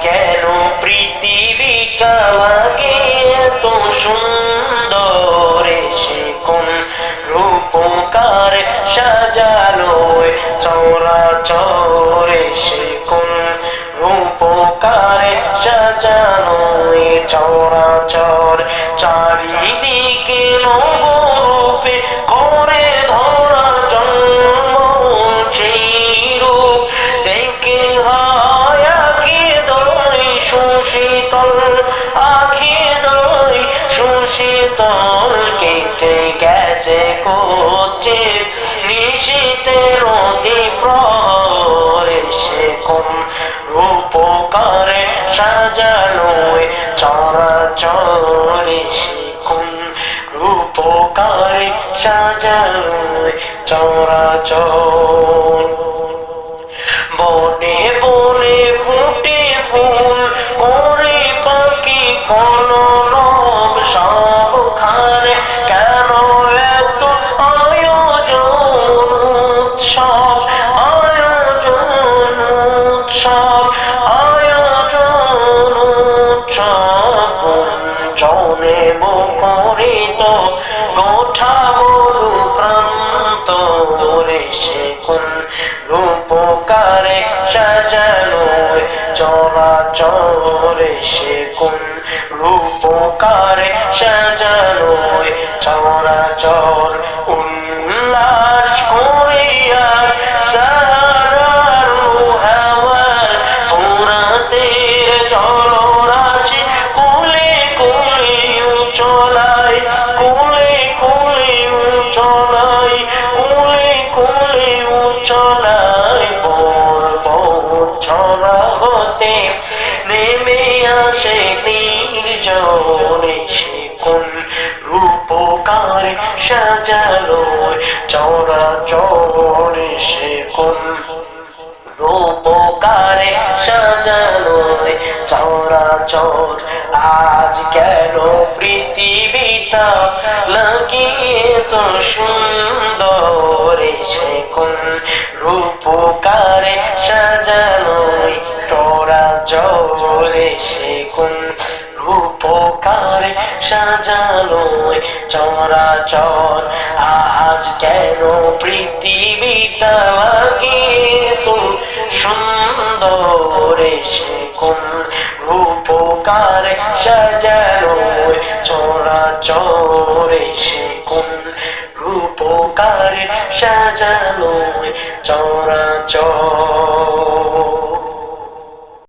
কেন পৃথিবীটা লাগে এত সুন্দর, সে কোন রূপকার সাজালো চরাচর, সে কোন রূপকার সাজানো চরাচর। চারিদিকে নবরূপে করে ধরা জন্ম, সেই রূপ দেখে হয় আখি দই সুশীতল, আখি দই সুশীতল। কেটে গেছে করছে নিশীতের প্রহর, সে কোন রূপকারে সাজানো চরাচর, সে কোন রূপকারে সাজানো চরাচর। বনে বনে ফুটে ফুল করে পাখি কলরব, সবখানে কেন এত আয়োজন উৎসব, আয়োজন উৎসব, আয়োজন উৎসব। জনে মুখরিত গোঠা মরু প্রান্ত, সে কোন রূপকারে সাজানো চরাচর, সে কোন রূপকারে সাজানো চরাচর। উল্লাস করিয়া সাহারার হাওয়ার ফুরাতের জলরাশি কুলে কুলে চলায়, কুলে কুলে চলায়, কুলে কুলে চলায়। পর্বত ছড়া হতে নেমে আসে নির্জনে, সে কোন রূপকার সাজালো চরাচর, সে কোন রূপকারে সাজানো চরাচর। আজ কেন পৃথিবীটা লাগিয়ে তো সুন্দর, সে কোন রূপকারে সাজানো চরাচর, সে কোন রূপকারে সাজানো চরাচর। আজ কেন পৃথিবীটা লাগিয়ে তো সুন্দর, সে কোন রূপকারে সাজানো চরাচর, সে কোন রূপকারে সাজানো চরাচর।